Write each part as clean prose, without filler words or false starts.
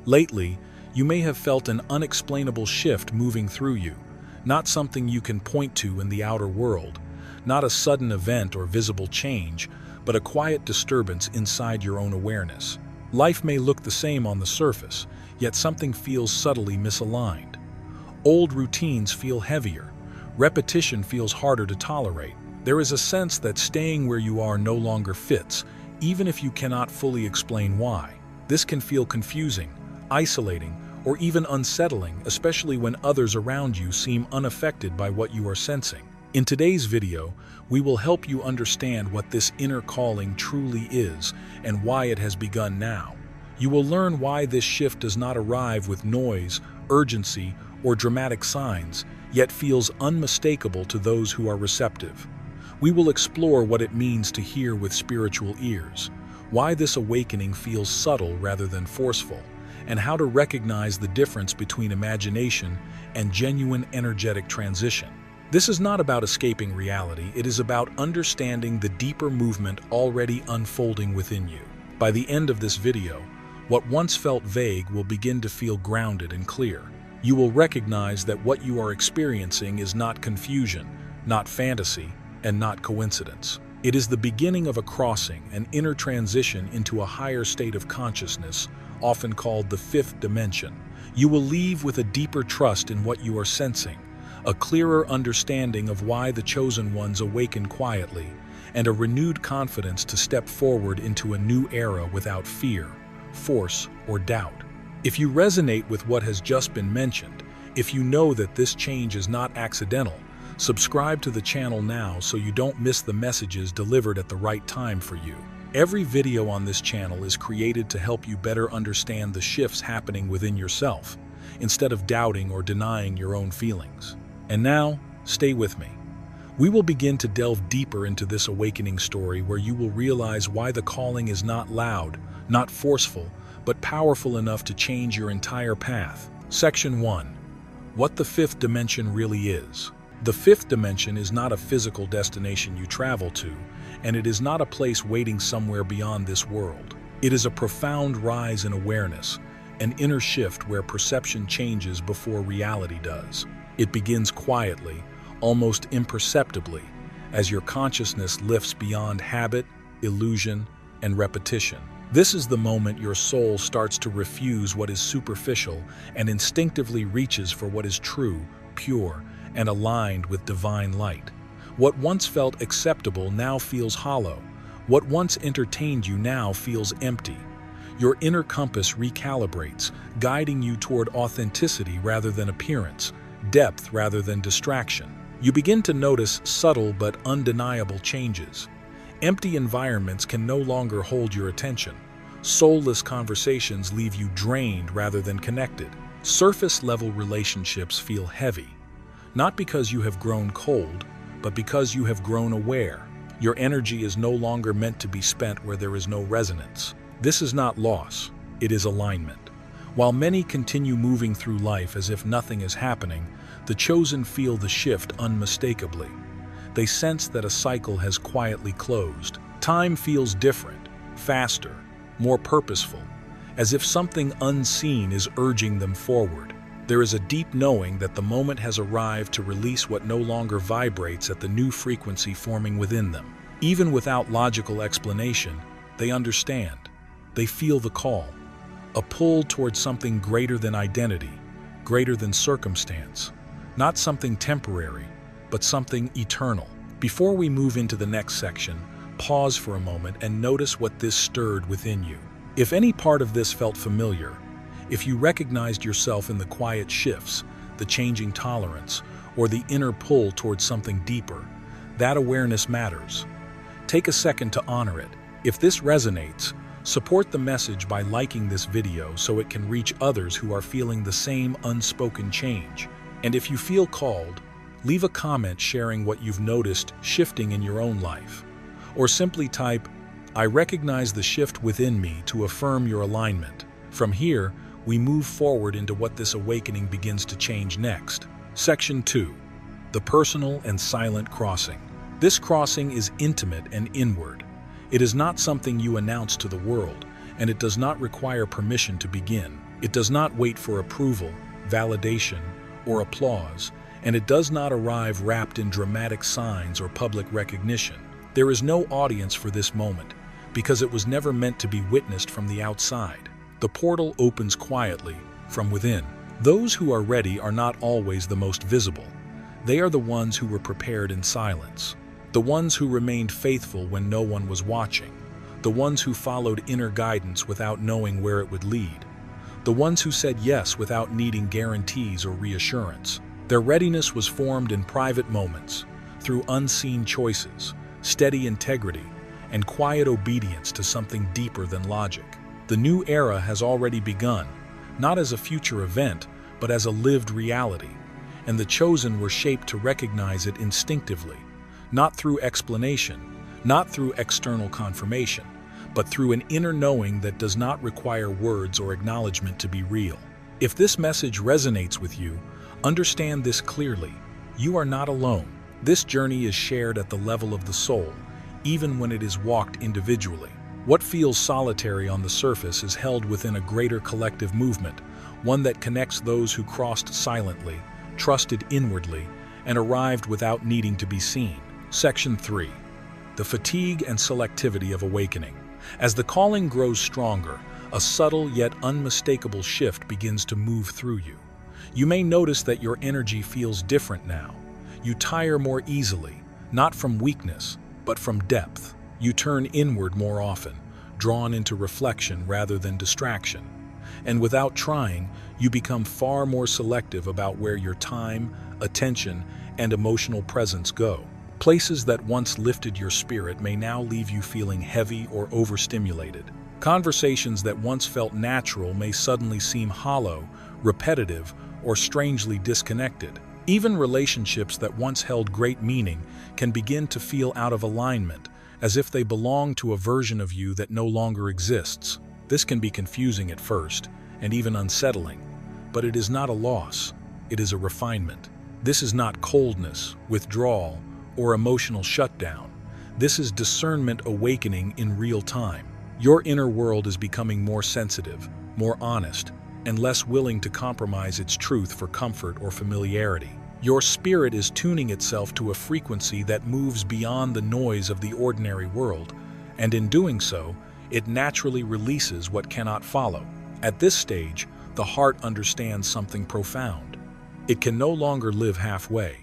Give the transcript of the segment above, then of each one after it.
Lately, you may have felt an unexplainable shift moving through you, not something you can point to in the outer world, not a sudden event or visible change, but a quiet disturbance inside your own awareness. Life may look the same on the surface, yet something feels subtly misaligned. Old routines feel heavier. Repetition feels harder to tolerate. There is a sense that staying where you are no longer fits, even if you cannot fully explain why. This can feel confusing, isolating, or even unsettling, especially when others around you seem unaffected by what you are sensing. In today's video, we will help you understand what this inner calling truly is and why it has begun now. You will learn why this shift does not arrive with noise, urgency, or dramatic signs, yet feels unmistakable to those who are receptive. We will explore what it means to hear with spiritual ears, why this awakening feels subtle rather than forceful, and how to recognize the difference between imagination and genuine energetic transition. This is not about escaping reality, it is about understanding the deeper movement already unfolding within you. By the end of this video, what once felt vague will begin to feel grounded and clear. You will recognize that what you are experiencing is not confusion, not fantasy, and not coincidence. It is the beginning of a crossing, an inner transition into a higher state of consciousness, often called the fifth dimension. You will leave with a deeper trust in what you are sensing, a clearer understanding of why the chosen ones awaken quietly, and a renewed confidence to step forward into a new era without fear, force, or doubt. If you resonate with what has just been mentioned, if you know that this change is not accidental, subscribe to the channel now so you don't miss the messages delivered at the right time for you. Every video on this channel is created to help you better understand the shifts happening within yourself, instead of doubting or denying your own feelings. And now, stay with me. We will begin to delve deeper into this awakening story where you will realize why the calling is not loud, not forceful, but powerful enough to change your entire path. Section 1. What the fifth dimension really is. The fifth dimension is not a physical destination you travel to, and it is not a place waiting somewhere beyond this world. It is a profound rise in awareness, an inner shift where perception changes before reality does. It begins quietly, almost imperceptibly, as your consciousness lifts beyond habit, illusion, and repetition. This is the moment your soul starts to refuse what is superficial and instinctively reaches for what is true, pure, and aligned with divine light. What once felt acceptable now feels hollow. What once entertained you now feels empty. Your inner compass recalibrates, guiding you toward authenticity rather than appearance, depth rather than distraction. You begin to notice subtle but undeniable changes. Empty environments can no longer hold your attention. Soulless conversations leave you drained rather than connected. Surface-level relationships feel heavy, not because you have grown cold, but because you have grown aware. Your energy is no longer meant to be spent where there is no resonance. This is not loss, it is alignment. While many continue moving through life as if nothing is happening, the chosen feel the shift unmistakably. They sense that a cycle has quietly closed. Time feels different, faster, more purposeful, as if something unseen is urging them forward. There is a deep knowing that the moment has arrived to release what no longer vibrates at the new frequency forming within them. Even without logical explanation, they understand. They feel the call, a pull towards something greater than identity, greater than circumstance, not something temporary, but something eternal. Before we move into the next section, pause for a moment and notice what this stirred within you. If any part of this felt familiar, if you recognized yourself in the quiet shifts, the changing tolerance, or the inner pull towards something deeper, that awareness matters. Take a second to honor it. If this resonates, support the message by liking this video so it can reach others who are feeling the same unspoken change. And if you feel called, leave a comment sharing what you've noticed shifting in your own life. Or simply type, "I recognize the shift within me," to affirm your alignment. From here, we move forward into what this awakening begins to change next. Section 2. The personal and silent crossing. This crossing is intimate and inward. It is not something you announce to the world, and it does not require permission to begin. It does not wait for approval, validation, or applause, and it does not arrive wrapped in dramatic signs or public recognition. There is no audience for this moment, because it was never meant to be witnessed from the outside. The portal opens quietly, from within. Those who are ready are not always the most visible. They are the ones who were prepared in silence. The ones who remained faithful when no one was watching. The ones who followed inner guidance without knowing where it would lead. The ones who said yes without needing guarantees or reassurance. Their readiness was formed in private moments, through unseen choices, steady integrity, and quiet obedience to something deeper than logic. The new era has already begun, not as a future event, but as a lived reality, and the chosen were shaped to recognize it instinctively, not through explanation, not through external confirmation, but through an inner knowing that does not require words or acknowledgement to be real. If this message resonates with you, understand this clearly. You are not alone. This journey is shared at the level of the soul, even when it is walked individually. What feels solitary on the surface is held within a greater collective movement, one that connects those who crossed silently, trusted inwardly, and arrived without needing to be seen. Section 3. The fatigue and selectivity of awakening. As the calling grows stronger, a subtle yet unmistakable shift begins to move through you. You may notice that your energy feels different now. You tire more easily, not from weakness, but from depth. You turn inward more often, drawn into reflection rather than distraction. And without trying, you become far more selective about where your time, attention, and emotional presence go. Places that once lifted your spirit may now leave you feeling heavy or overstimulated. Conversations that once felt natural may suddenly seem hollow, repetitive, or strangely disconnected. Even relationships that once held great meaning can begin to feel out of alignment, as if they belong to a version of you that no longer exists. This can be confusing at first, and even unsettling, but it is not a loss, it is a refinement. This is not coldness, withdrawal, or emotional shutdown. This is discernment awakening in real time. Your inner world is becoming more sensitive, more honest, and less willing to compromise its truth for comfort or familiarity. Your spirit is tuning itself to a frequency that moves beyond the noise of the ordinary world, and in doing so, it naturally releases what cannot follow. At this stage, the heart understands something profound. It can no longer live halfway.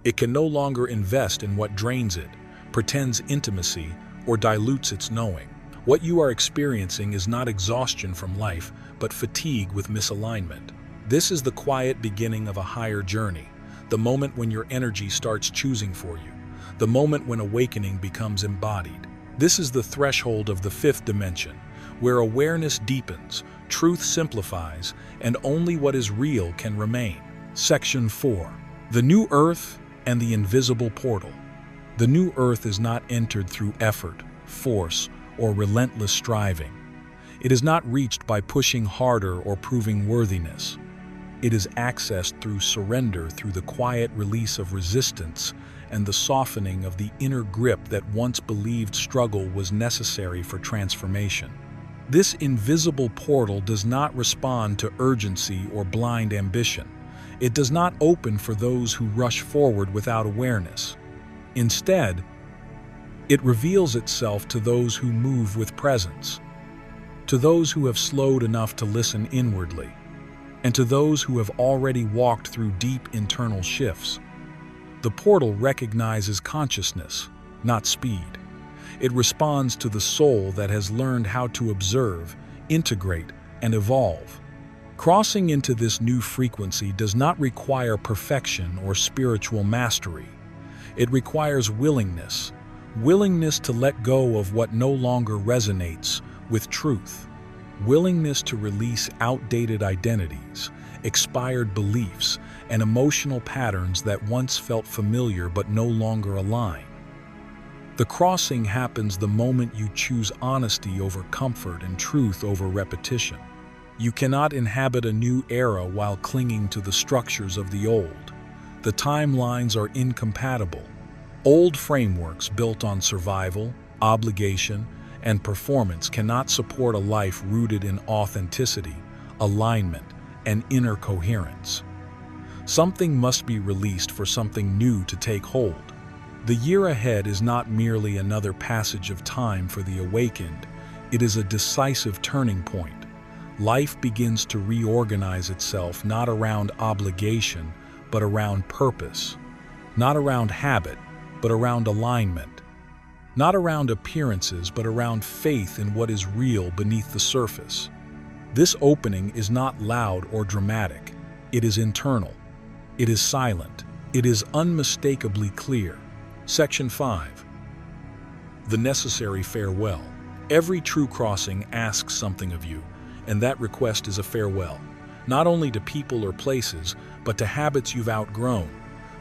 It can no longer invest in what drains it, pretends intimacy, or dilutes its knowing. What you are experiencing is not exhaustion from life, but fatigue with misalignment. This is the quiet beginning of a higher journey, the moment when your energy starts choosing for you, the moment when awakening becomes embodied. This is the threshold of the fifth dimension, where awareness deepens, truth simplifies, and only what is real can remain. Section 4. The New Earth and the Invisible Portal. The new earth is not entered through effort, force, or relentless striving. It is not reached by pushing harder or proving worthiness. It is accessed through surrender, through the quiet release of resistance and the softening of the inner grip that once believed struggle was necessary for transformation. This invisible portal does not respond to urgency or blind ambition. It does not open for those who rush forward without awareness. Instead, it reveals itself to those who move with presence, to those who have slowed enough to listen inwardly, and to those who have already walked through deep internal shifts. The portal recognizes consciousness, not speed. It responds to the soul that has learned how to observe, integrate, and evolve. Crossing into this new frequency does not require perfection or spiritual mastery. It requires willingness to let go of what no longer resonates with truth, willingness to release outdated identities, expired beliefs, and emotional patterns that once felt familiar but no longer align. The crossing happens the moment you choose honesty over comfort and truth over repetition. You cannot inhabit a new era while clinging to the structures of the old. The timelines are incompatible. Old frameworks built on survival, obligation, and performance cannot support a life rooted in authenticity, alignment, and inner coherence. Something must be released for something new to take hold. The year ahead is not merely another passage of time for the awakened, it is a decisive turning point. Life begins to reorganize itself not around obligation, but around purpose. Not around habit, but around alignment. Not around appearances, but around faith in what is real beneath the surface. This opening is not loud or dramatic. It is internal. It is silent. It is unmistakably clear. Section 5. The necessary farewell. Every true crossing asks something of you, and that request is a farewell, not only to people or places, but to habits you've outgrown,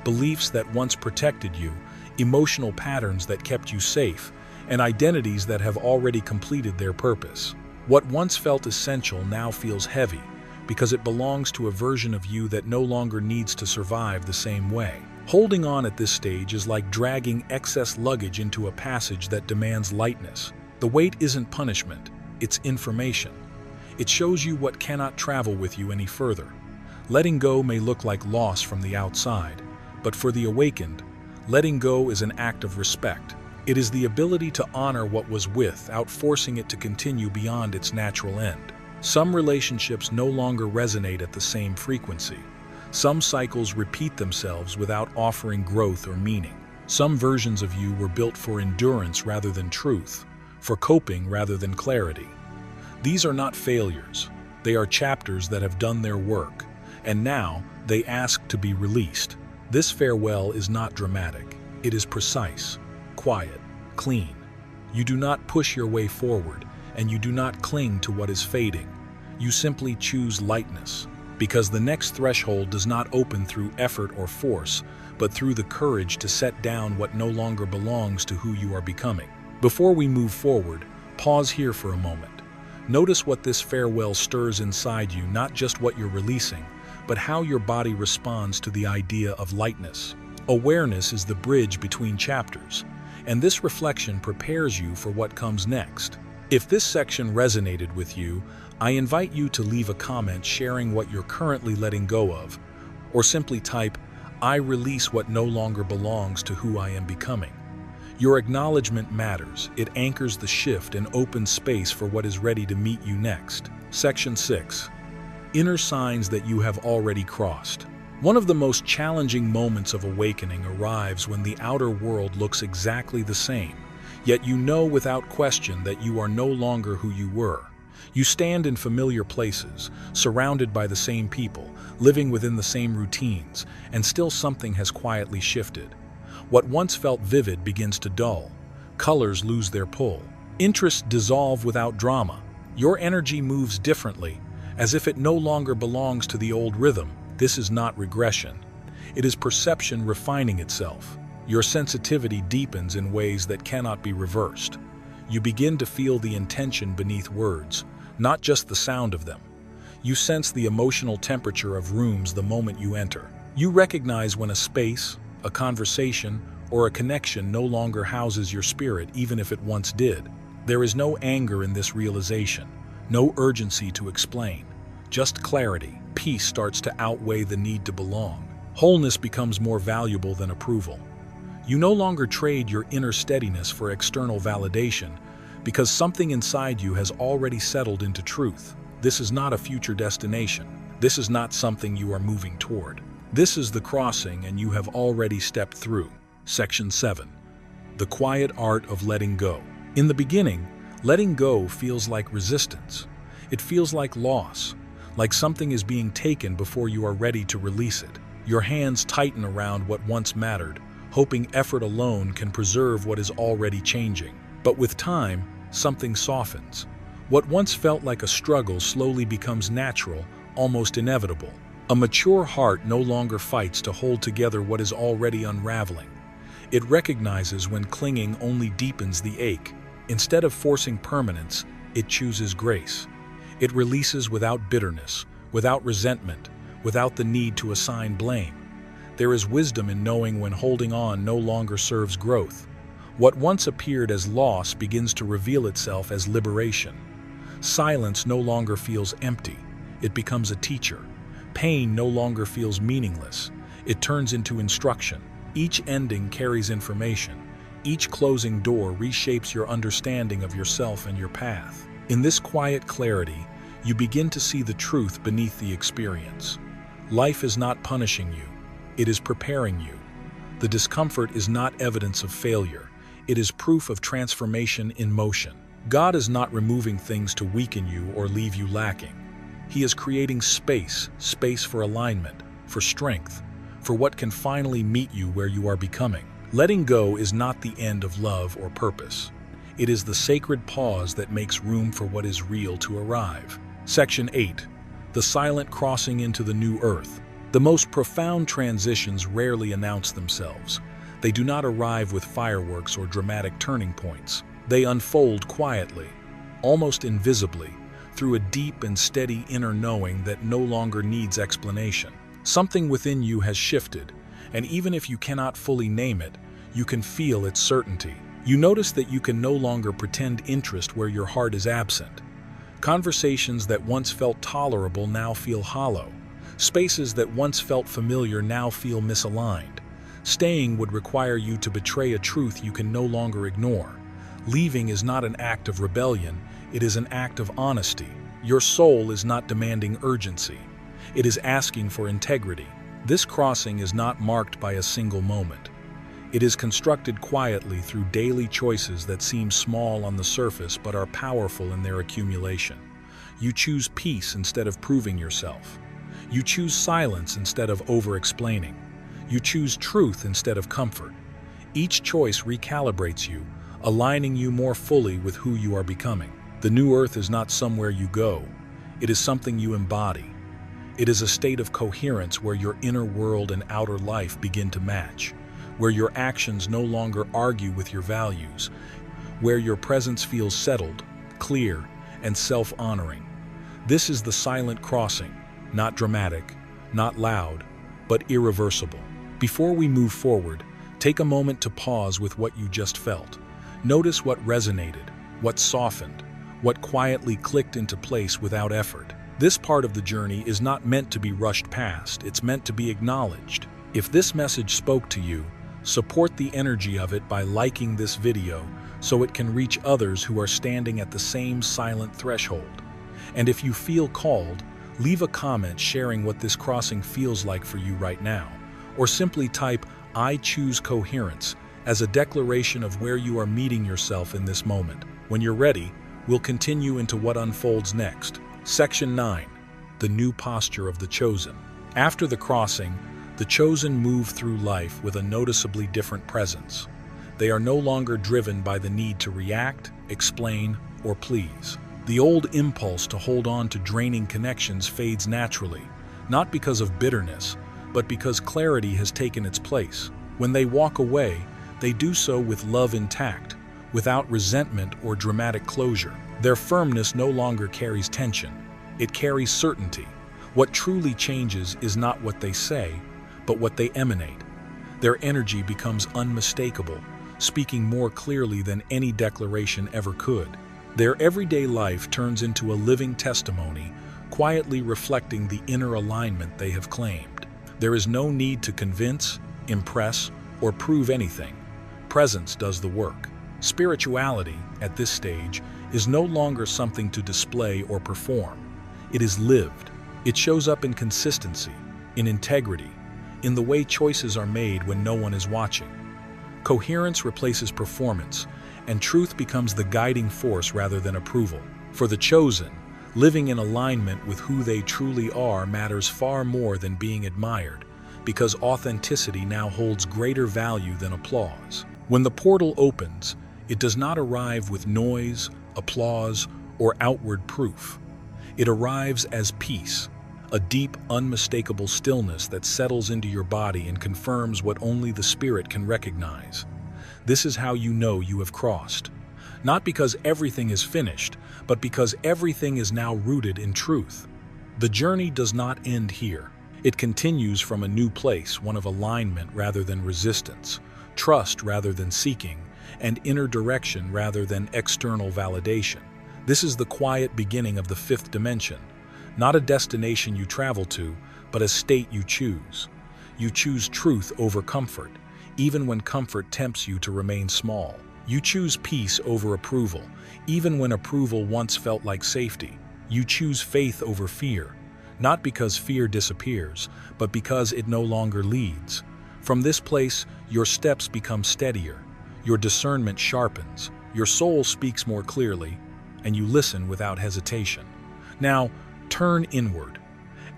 beliefs that once protected you, emotional patterns that kept you safe, and identities that have already completed their purpose. What once felt essential now feels heavy, because it belongs to a version of you that no longer needs to survive the same way. Holding on at this stage is like dragging excess luggage into a passage that demands lightness. The weight isn't punishment, it's information. It shows you what cannot travel with you any further. Letting go may look like loss from the outside, but for the awakened, letting go is an act of respect. It is the ability to honor what was without forcing it to continue beyond its natural end. Some relationships no longer resonate at the same frequency. Some cycles repeat themselves without offering growth or meaning. Some versions of you were built for endurance rather than truth, for coping rather than clarity. These are not failures. They are chapters that have done their work, and now they ask to be released. This farewell is not dramatic. It is precise, quiet, clean. You do not push your way forward, and you do not cling to what is fading. You simply choose lightness, because the next threshold does not open through effort or force, but through the courage to set down what no longer belongs to who you are becoming. Before we move forward, pause here for a moment. Notice what this farewell stirs inside you, not just what you're releasing, but how your body responds to the idea of lightness. Awareness is the bridge between chapters, and this reflection prepares you for what comes next. If this section resonated with you, I invite you to leave a comment sharing what you're currently letting go of, or simply type, "I release what no longer belongs to who I am becoming." Your acknowledgement matters. It anchors the shift and opens space for what is ready to meet you next. Section 6. Inner signs that you have already crossed. One of the most challenging moments of awakening arrives when the outer world looks exactly the same, yet you know without question that you are no longer who you were. You stand in familiar places, surrounded by the same people, living within the same routines, and still something has quietly shifted. What once felt vivid begins to dull. Colors lose their pull. Interests dissolve without drama. Your energy moves differently, as if it no longer belongs to the old rhythm. This is not regression. It is perception refining itself. Your sensitivity deepens in ways that cannot be reversed. You begin to feel the intention beneath words, not just the sound of them. You sense the emotional temperature of rooms the moment you enter. You recognize when a space, a conversation, or a connection no longer houses your spirit, even if it once did. There is no anger in this realization, no urgency to explain, just clarity. Peace starts to outweigh the need to belong. Wholeness becomes more valuable than approval. You no longer trade your inner steadiness for external validation, because something inside you has already settled into truth. This is not a future destination. This is not something you are moving toward. This is the crossing, and you have already stepped through. Section 7. The quiet art of letting go. In the beginning, letting go feels like resistance. It feels like loss, like something is being taken before you are ready to release it. Your hands tighten around what once mattered, hoping effort alone can preserve what is already changing. But with time, something softens. What once felt like a struggle slowly becomes natural, almost inevitable. A mature heart no longer fights to hold together what is already unraveling. It recognizes when clinging only deepens the ache. Instead of forcing permanence, it chooses grace. It releases without bitterness, without resentment, without the need to assign blame. There is wisdom in knowing when holding on no longer serves growth. What once appeared as loss begins to reveal itself as liberation. Silence no longer feels empty. it becomes a teacher. Pain no longer feels meaningless. It turns into instruction. Each ending carries information. Each closing door reshapes your understanding of yourself and your path. In this quiet clarity, you begin to see the truth beneath the experience. Life is not punishing you. It is preparing you. The discomfort is not evidence of failure. It is proof of transformation in motion. God is not removing things to weaken you or leave you lacking. He is creating space for alignment, for strength, for what can finally meet you where you are becoming. Letting go is not the end of love or purpose. It is the sacred pause that makes room for what is real to arrive. Section 8. The silent crossing into the new earth. The most profound transitions rarely announce themselves. They do not arrive with fireworks or dramatic turning points. They unfold quietly, almost invisibly, through a deep and steady inner knowing that no longer needs explanation. Something within you has shifted, and even if you cannot fully name it, you can feel its certainty. You notice that you can no longer pretend interest where your heart is absent. Conversations that once felt tolerable now feel hollow. Spaces that once felt familiar now feel misaligned. Staying would require you to betray a truth you can no longer ignore. Leaving is not an act of rebellion, it is an act of honesty. Your soul is not demanding urgency. It is asking for integrity. This crossing is not marked by a single moment. It is constructed quietly through daily choices that seem small on the surface but are powerful in their accumulation. You choose peace instead of proving yourself. You choose silence instead of over-explaining. You choose truth instead of comfort. Each choice recalibrates you, aligning you more fully with who you are becoming. The new earth is not somewhere you go. It is something you embody. It is a state of coherence where your inner world and outer life begin to match, where your actions no longer argue with your values, where your presence feels settled, clear, and self-honoring. This is the silent crossing, not dramatic, not loud, but irreversible. Before we move forward, take a moment to pause with what you just felt. Notice what resonated, what softened, what quietly clicked into place without effort. This part of the journey is not meant to be rushed past, it's meant to be acknowledged. If this message spoke to you, support the energy of it by liking this video so it can reach others who are standing at the same silent threshold. And if you feel called, leave a comment sharing what this crossing feels like for you right now, or simply type "I choose coherence" as a declaration of where you are meeting yourself in this moment. When you're ready, we'll continue into what unfolds next. Section 9. The new posture of the chosen. After the crossing, the chosen move through life with a noticeably different presence. They are no longer driven by the need to react, explain, or please. The old impulse to hold on to draining connections fades naturally, not because of bitterness, but because clarity has taken its place. When they walk away, they do so with love intact, without resentment or dramatic closure. Their firmness no longer carries tension. It carries certainty. What truly changes is not what they say, but what they emanate. Their energy becomes unmistakable, speaking more clearly than any declaration ever could. Their everyday life turns into a living testimony, quietly reflecting the inner alignment they have claimed. There is no need to convince, impress, or prove anything. Presence does the work. Spirituality, at this stage, is no longer something to display or perform. It is lived. It shows up in consistency, in integrity, in the way choices are made when no one is watching. Coherence replaces performance, and truth becomes the guiding force rather than approval. For the chosen, living in alignment with who they truly are matters far more than being admired, because authenticity now holds greater value than applause. When the portal opens, it does not arrive with noise, applause, or outward proof. It arrives as peace, a deep, unmistakable stillness that settles into your body and confirms what only the spirit can recognize. This is how you know you have crossed. Not because everything is finished, but because everything is now rooted in truth. The journey does not end here. It continues from a new place, one of alignment rather than resistance, trust rather than seeking, and inner direction rather than external validation. This is the quiet beginning of the fifth dimension, not a destination you travel to, but a state you choose. You choose truth over comfort, even when comfort tempts you to remain small. You choose peace over approval, even when approval once felt like safety. You choose faith over fear, not because fear disappears, but because it no longer leads. From this place, your steps become steadier, your discernment sharpens, your soul speaks more clearly, and you listen without hesitation. Now, turn inward.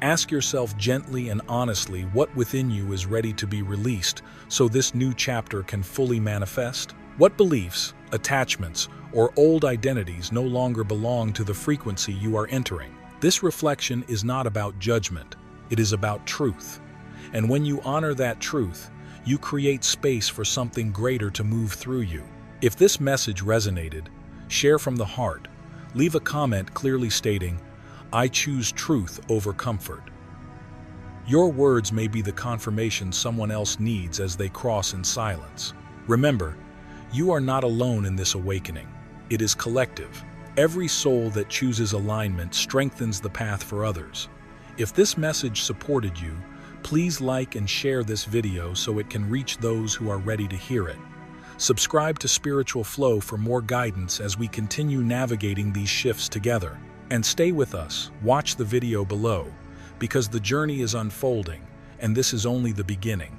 Ask yourself gently and honestly what within you is ready to be released so this new chapter can fully manifest. What beliefs, attachments, or old identities no longer belong to the frequency you are entering? This reflection is not about judgment, it is about truth. And when you honor that truth, you create space for something greater to move through you. If this message resonated, share from the heart. Leave a comment clearly stating, "I choose truth over comfort." Your words may be the confirmation someone else needs as they cross in silence. Remember, you are not alone in this awakening. It is collective. Every soul that chooses alignment strengthens the path for others. If this message supported you, please like and share this video so it can reach those who are ready to hear it. Subscribe to Spiritual Flow for more guidance as we continue navigating these shifts together. And stay with us, watch the video below, because the journey is unfolding, and this is only the beginning.